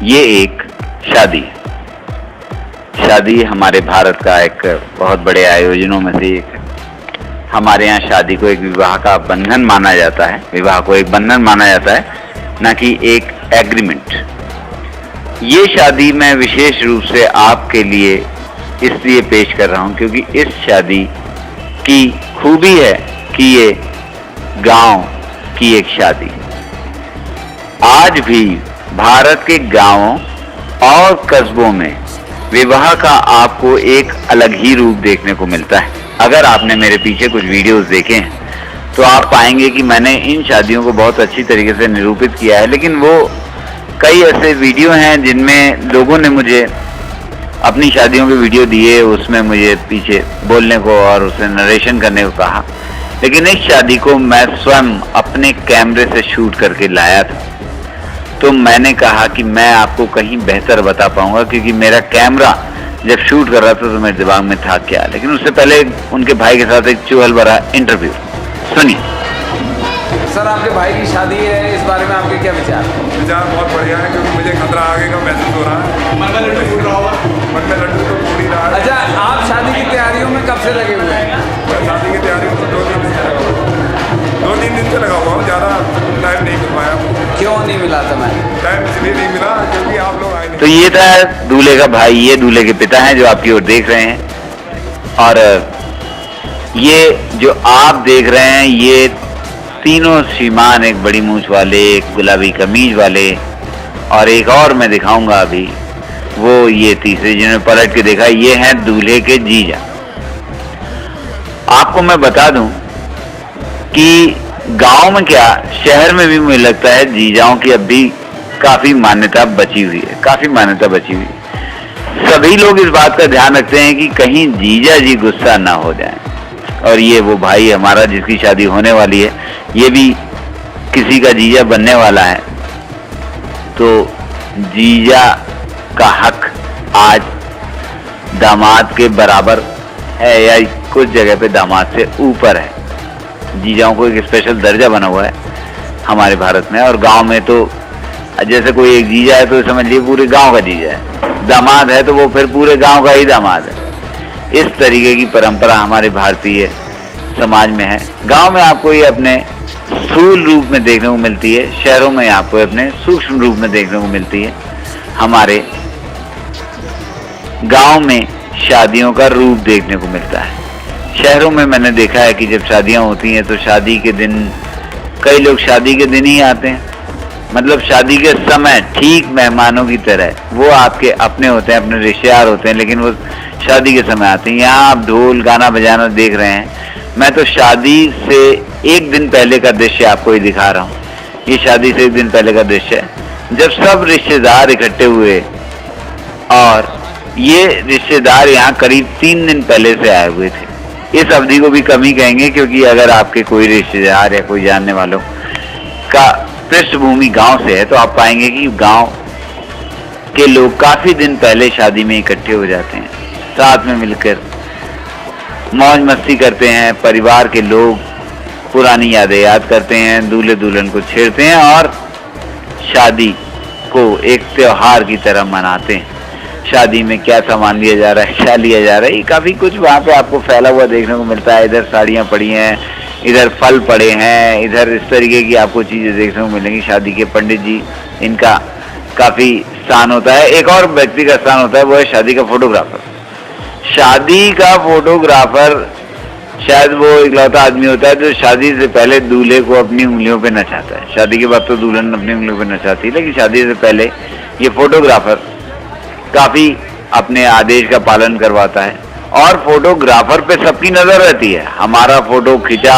ये एक शादी है। शादी हमारे भारत का एक बहुत बड़े आयोजनों में से एक है। हमारे यहाँ शादी को एक विवाह का बंधन माना जाता है, विवाह को एक बंधन माना जाता है, न कि एक एग्रीमेंट। ये शादी मैं विशेष रूप से आपके लिए इसलिए पेश कर रहा हूँ क्योंकि इस शादी की खूबी है कि ये गांव की एक शादी। आज भी भारत के गांवों और कस्बों में विवाह का आपको एक अलग ही रूप देखने को मिलता है। अगर आपने मेरे पीछे कुछ वीडियोस देखे हैं तो आप पाएंगे कि मैंने इन शादियों को बहुत अच्छी तरीके से निरूपित किया है, लेकिन वो कई ऐसे वीडियो हैं जिनमें लोगों ने मुझे अपनी शादियों के वीडियो दिए, उसमें मुझे पीछे बोलने को और उसे नरेशन करने को कहा, लेकिन इस शादी को मैं स्वयं अपने कैमरे से शूट करके लाया था। तो मैंने कहा कि मैं आपको कहीं बेहतर बता पाऊंगा, क्योंकि मेरा कैमरा जब शूट कर रहा था तो मेरे दिमाग में था क्या। लेकिन उससे पहले उनके भाई के साथ एक चुहल भरा इंटरव्यू सुनिए। सर, आपके भाई की शादी है, इस बारे में आपके क्या विचार? विचार बहुत बढ़िया है, क्योंकि मुझे खतरा आगे का महसूस हो रहा है। मन में लड्डू फूट रहा होगा। मन में लड्डू तो फूट ही रहा है। अच्छा, आप शादी की तैयारियों में कब से लगे हुए हैं? मैं शादी की तैयारी में 2-3 दिन से लगा हुआ हूँ। 2-3 दिन से लगा हुआ हूँ, ज़्यादा टाइम नहीं मिल पाया। क्यों नहीं मिला था? मैं टाइम इसलिए नहीं मिला क्योंकि आप लोग आए नहीं। तो ये था दूल्हे का भाई, ये दूल्हे के पिता हैं जो आपकी ओर देख रहे हैं, और ये जो आप देख रहे हैं ये तीनों श्रीमान, एक बड़ी मूंछ वाले, एक गुलाबी कमीज वाले, और एक और मैं दिखाऊंगा अभी, वो ये तीसरे जिन्होंने पलट के देखा, ये हैं दूल्हे के जीजा। आपको मैं बता दूं कि गांव में क्या, शहर में भी मुझे लगता है जीजाओं की अब भी काफी मान्यता बची हुई है, काफी मान्यता बची हुई है। सभी लोग इस बात का ध्यान रखते हैं कि कहीं जीजा जी गुस्सा ना हो जाएं। और ये वो भाई हमारा जिसकी शादी होने वाली है, ये भी किसी का जीजा बनने वाला है। तो जीजा का हक आज दामाद के बराबर है, या कुछ जगह पे दामाद से ऊपर है। जीजाओं को एक स्पेशल दर्जा बना हुआ है हमारे भारत में। और गांव में तो जैसे कोई एक जीजा है तो समझ लीजिए पूरे गांव का जीजा है, दामाद है तो वो फिर पूरे गांव का ही दामाद है। इस तरीके की परंपरा हमारे भारतीय समाज में है। गांव में आपको ये अपने स्थूल रूप में देखने को मिलती है, शहरों में आपको अपने सूक्ष्म रूप में देखने को मिलती है। हमारे गांव में शादियों का रूप देखने को मिलता है। शहरों में मैंने देखा है कि जब शादियां होती हैं तो शादी के दिन कई लोग शादी के दिन ही आते हैं, मतलब शादी के समय ठीक मेहमानों की तरह। वो आपके अपने होते हैं, अपने रिश्तेदार होते हैं, लेकिन वो शादी के समय आते हैं। यहाँ आप ढोल गाना बजाना देख रहे हैं, मैं तो शादी से एक दिन पहले का दृश्य आपको ही दिखा रहा हूँ। ये शादी से एक दिन पहले का दृश्य है, जब सब रिश्तेदार इकट्ठे हुए, और ये रिश्तेदार यहाँ करीब 3 दिन पहले से आए हुए थे। इस अवधि को भी कमी कहेंगे, क्योंकि अगर आपके कोई रिश्तेदार या कोई जानने वालों का पृष्ठभूमि गांव से है तो आप पाएंगे कि गांव के लोग काफी दिन पहले शादी में इकट्ठे हो जाते हैं, साथ में मिलकर मौज मस्ती करते हैं। परिवार के लोग पुरानी यादें याद करते हैं, दूल्हे दुल्हन को छेड़ते हैं और शादी को एक त्योहार की तरह मनाते हैं। शादी में क्या सामान लिया जा रहा है, क्या लिया जा रहा है, ये काफी कुछ वहाँ पे आपको फैला हुआ देखने को मिलता है। इधर साड़ियाँ पड़ी हैं, इधर फल पड़े हैं, इधर इस तरीके की आपको चीजें देखने को मिलेंगी। शादी के पंडित जी, इनका काफी स्थान होता है। एक और व्यक्ति का स्थान होता है, वो है शादी का फोटोग्राफर। शादी का फोटोग्राफर शायद वो इकलौता आदमी होता है जो शादी से पहले दूल्हे को अपनी उंगलियों पे नचाता है। शादी के बाद तो दुल्हन अपनी उंगलियों पे नचाती है, लेकिन शादी से पहले ये फोटोग्राफर काफी अपने आदेश का पालन करवाता है। और फोटोग्राफर पे सबकी नजर रहती है, हमारा फोटो खिंचा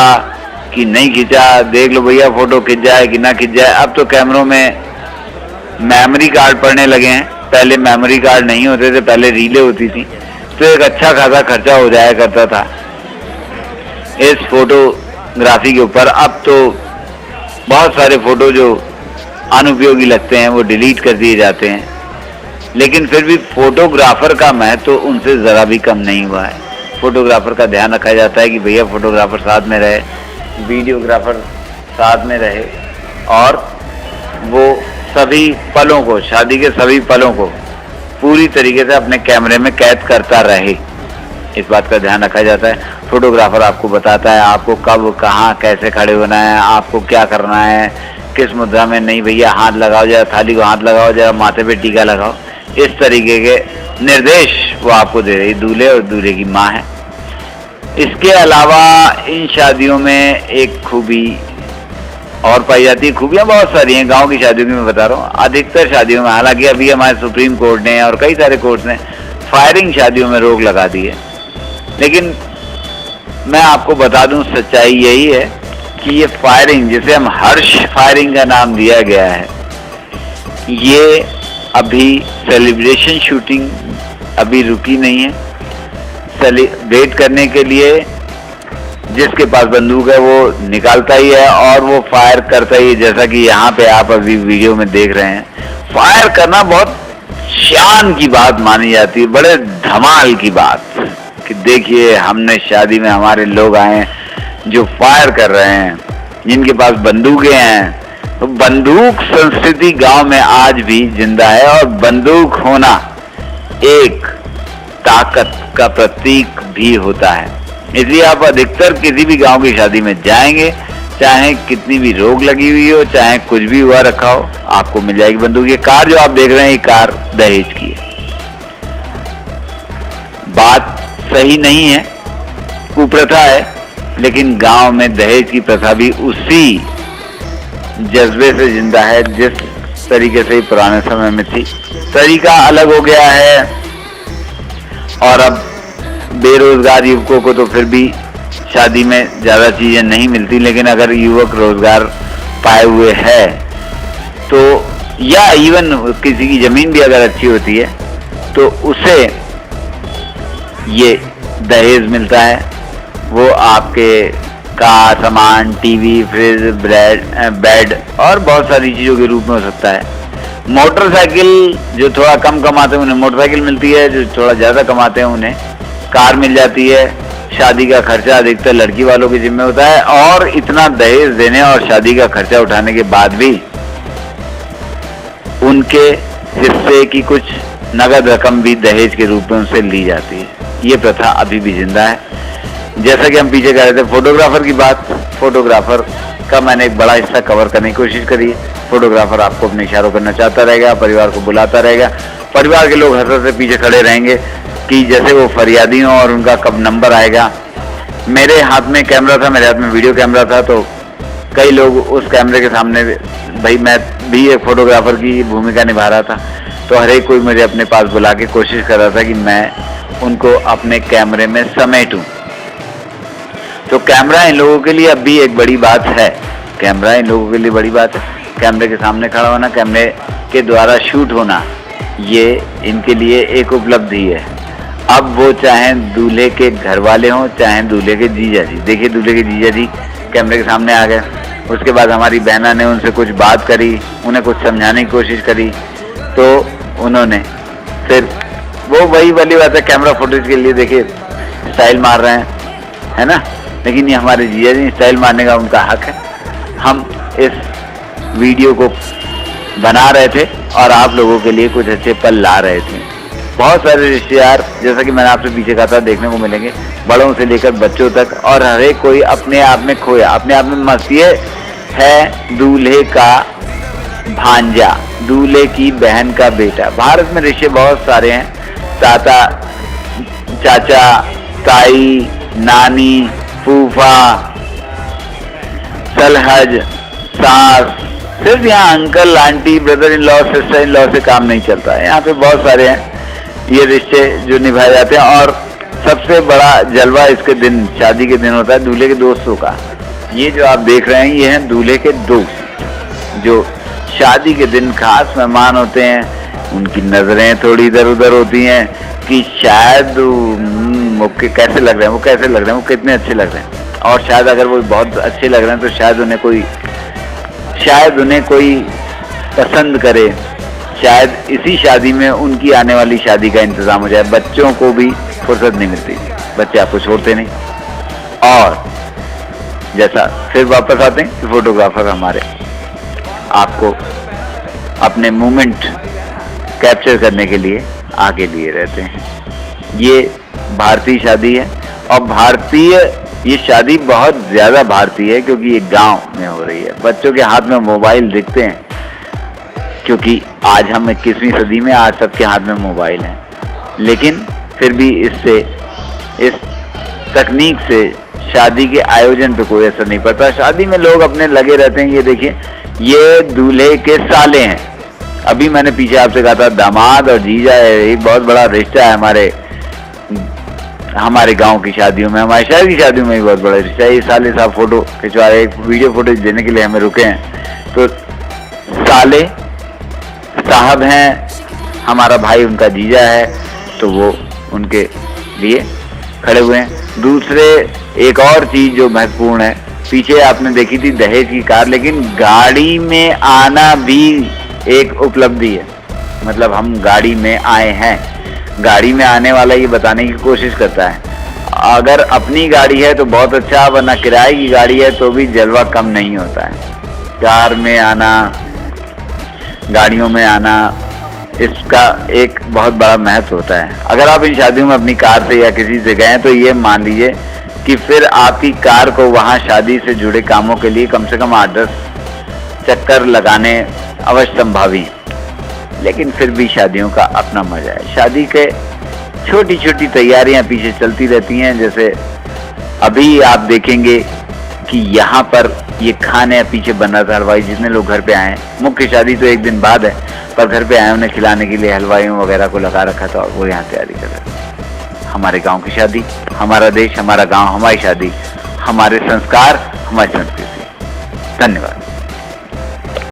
कि नहीं खिंचा, देख लो भैया फोटो खिंच जाए कि ना खिंच जाए। अब तो कैमरों में मेमोरी कार्ड पड़ने लगे हैं, पहले मेमोरी कार्ड नहीं होते थे, पहले रीलें होती थी, तो एक अच्छा खासा खर्चा हो जाया करता था इस फोटोग्राफी के ऊपर। अब तो बहुत सारे फोटो जो अनुपयोगी लगते हैं वो डिलीट कर दिए जाते हैं, लेकिन फिर भी फोटोग्राफर का महत्व तो उनसे ज़रा भी कम नहीं हुआ है। फोटोग्राफर का ध्यान रखा जाता है कि भैया फोटोग्राफर साथ में रहे, वीडियोग्राफर साथ में रहे, और वो सभी पलों को, शादी के सभी पलों को पूरी तरीके से अपने कैमरे में कैद करता रहे, इस बात का ध्यान रखा जाता है। फोटोग्राफर आपको बताता है आपको कब, कहाँ, कैसे खड़े होना है, आपको क्या करना है, किस मुद्रा में, नहीं भैया हाथ लगाओ, जरा थाली को हाथ लगाओ, जरा माथे पे टीका लगाओ, इस तरीके के निर्देश वो आपको दे रही दूल्हे और दूल्हे की माँ है। इसके अलावा इन शादियों में एक खूबी और पाई जाती है, खूबियाँ बहुत सारी हैं गांव की शादियों की मैं बता रहा हूँ। अधिकतर शादियों में, हालांकि अभी हमारे सुप्रीम कोर्ट ने और कई सारे कोर्ट ने फायरिंग शादियों में रोक लगा दी है, लेकिन मैं आपको बता दूं सच्चाई यही है कि ये फायरिंग, जिसे हम हर्ष फायरिंग का नाम दिया गया है, ये अभी सेलिब्रेशन शूटिंग अभी रुकी नहीं है। सेलिब्रेट करने के लिए जिसके पास बंदूक है वो निकालता ही है और वो फायर करता ही है, जैसा कि यहाँ पे आप अभी वीडियो में देख रहे हैं। फायर करना बहुत शान की बात मानी जाती है, बड़े धमाल की बात कि देखिए हमने शादी में हमारे लोग आए जो फायर कर रहे हैं, जिनके पास बंदूकें हैं। तो बंदूक संस्कृति गांव में आज भी जिंदा है और बंदूक होना एक ताकत का प्रतीक भी होता है। इसलिए आप अधिकतर किसी भी गांव की शादी में जाएंगे, चाहे कितनी भी रोक लगी हुई हो, चाहे कुछ भी हुआ रखा हो, आपको मिल जाएगी बंदूक। ये कार जो आप देख रहे हैं ये कार दहेज की है। बात सही नहीं है, कुप्रथा है, लेकिन गांव में दहेज की प्रथा भी उसी जज्बे से जिंदा है जिस तरीके से पुराने समय में थी। तरीका अलग हो गया है और अब बेरोजगार युवकों को तो फिर भी शादी में ज्यादा चीजें नहीं मिलती, लेकिन अगर युवक रोजगार पाए हुए है तो, या इवन किसी की जमीन भी अगर अच्छी होती है तो उसे ये दहेज मिलता है। वो आपके कार, सामान, टीवी, फ्रिज, बेड और बहुत सारी चीजों के रूप में हो सकता है। मोटरसाइकिल जो थोड़ा कम कमाते हैं उन्हें मोटरसाइकिल मिलती है, जो थोड़ा ज्यादा कमाते हैं उन्हें कार मिल जाती है। शादी का खर्चा अधिकतर लड़की वालों के जिम्मे होता है और इतना दहेज देने और शादी का खर्चा उठाने के बाद भी उनके हिस्से की कुछ नगद रकम भी दहेज के रूप में उनसे ली जाती है। ये प्रथा अभी भी जिंदा है। जैसा कि हम पीछे कह रहे थे फोटोग्राफर की बात, फोटोग्राफर का मैंने एक बड़ा हिस्सा कवर करने की कोशिश करी है। फोटोग्राफर आपको अपने इशारों पर नचाता रहेगा, परिवार को बुलाता रहेगा, परिवार के लोग हंसते से पीछे खड़े रहेंगे कि जैसे वो फरियादी हो और उनका कब नंबर आएगा। मेरे हाथ में कैमरा था, मेरे हाथ में वीडियो कैमरा था, तो कई लोग उस कैमरे के सामने, भाई मैं भी एक फोटोग्राफर की भूमिका निभा रहा था, तो हर एक कोई मुझे अपने पास बुला के कोशिश कर रहा था कि मैं उनको अपने कैमरे में समेटूं। तो कैमरा इन लोगों के लिए अब भी एक बड़ी बात है, कैमरा इन लोगों के लिए बड़ी बात है। कैमरे के सामने खड़ा होना, कैमरे के द्वारा शूट होना, ये इनके लिए एक उपलब्धि है। अब वो चाहे दूल्हे के घर वाले हों, चाहे दूल्हे के जीजा जी। देखिए दूल्हे के जीजा जी कैमरे के सामने आ गए, उसके बाद हमारी बहना ने उनसे कुछ बात करी, उन्हें कुछ समझाने की कोशिश करी, तो उन्होंने फिर वो वही वाली बात है, कैमरा फुटेज के लिए देखिए स्टाइल मार रहे हैं, है ना, लेकिन ये हमारे जीजा जी स्टाइल मारने का उनका हक है। हम इस वीडियो को बना रहे थे और आप लोगों के लिए कुछ अच्छे पल ला रहे थे। बहुत सारे रिश्तेदार, जैसा कि मैंने आपसे पीछे कहा था, देखने को मिलेंगे, बड़ों से लेकर बच्चों तक, और हर एक कोई अपने आप में खोया, अपने आप में मस्त। ये है दूल्हे का भांजा, दूल्हे की बहन का बेटा। भारत में रिश्ते बहुत सारे हैं, ताता, चाचा, ताई, नानी, फूफा, सलहज, सास। सिर्फ यहाँ uncle, aunty, brother in law, sister in law से काम नहीं चलता है। यहाँ पे बहुत सारे हैं ये रिश्ते जो निभाए जाते हैं, और सबसे बड़ा जलवा इसके दिन, शादी के दिन होता है दूल्हे के दोस्तों का। ये जो आप देख रहे हैं ये हैं दूल्हे के दोस्त, जो शादी के दिन खास मेहमान होते हैं। उनकी नजरें थोड़ी इधर उधर होती हैं कि शायद वो कैसे लग रहे हैं, वो कैसे लग रहे हैं, वो कितने अच्छे लग रहे हैं। और शायद अगर वो बहुत अच्छे लग रहे हैं तो शायद उन्हें कोई पसंद करे, शायद इसी शादी में उनकी आने वाली शादी का इंतजाम हो जाए। बच्चों को भी फुर्सत नहीं मिलती, बच्चे आपको छोड़ते नहीं। और जैसा फिर वापस आते हैं कि फोटोग्राफर हमारे आपको अपने मोमेंट कैप्चर करने के लिए आगे लिए रहते हैं। ये भारतीय शादी है और भारतीय ये शादी बहुत ज़्यादा भारतीय है क्योंकि ये गांव में हो रही है। बच्चों के हाथ में मोबाइल दिखते हैं क्योंकि आज हम 21वीं सदी में, आज सबके हाथ में मोबाइल है, लेकिन फिर भी इससे, इस तकनीक से शादी के आयोजन पे कोई असर नहीं पड़ता। शादी में लोग अपने लगे रहते हैं। ये देखिए, ये दूल्हे के साले हैं। अभी मैंने पीछे आपसे कहा था दामाद और जीजा है, एक बहुत बड़ा रिश्ता है हमारे गांव की शादियों में, हमारे शहर की शादियों में भी बहुत बड़ा रिश्ता है। ये साले साहब फोटो खिंचवा रहे, एक वीडियो फोटो देने के लिए हमें रुके हैं। तो साले साहब हैं, हमारा भाई उनका जीजा है, तो वो उनके लिए खड़े हुए हैं। दूसरे एक और चीज जो महत्वपूर्ण है, पीछे आपने देखी थी दहेज की कार, लेकिन गाड़ी में आना भी एक उपलब्धि है। मतलब हम गाड़ी में आए हैं। गाड़ी में आने वाला ये बताने की कोशिश करता है। अगर अपनी गाड़ी है तो बहुत अच्छा, वरना किराए की गाड़ी है तो भी जलवा कम नहीं होता है। कार में आना, गाड़ियों में आना, इसका एक बहुत बड़ा महत्व होता है। अगर आप इन शादियों में अपनी कार से या किसी से गए तो ये मान लीजिए कि फिर आपकी कार को वहाँ शादी से जुड़े कामों के लिए कम से कम 8-10 चक्कर लगाने अवश्य संभावी हैं। लेकिन फिर भी शादियों का अपना मजा है। शादी के छोटी छोटी तैयारियां पीछे चलती रहती हैं। जैसे अभी आप देखेंगे कि यहाँ पर ये खाने पीछे बन रहा था, हलवाई जितने लोग घर पे आए, मुख्य शादी तो एक दिन बाद है, पर घर पे आए उन्हें खिलाने के लिए हलवाइयों वगैरह को लगा रखा था और वो यहाँ तैयारी कर रहे थे। हमारे गाँव की शादी, हमारा देश, हमारा गाँव, हमारी शादी, हमारे संस्कार, हमारी संस्कृति। धन्यवाद।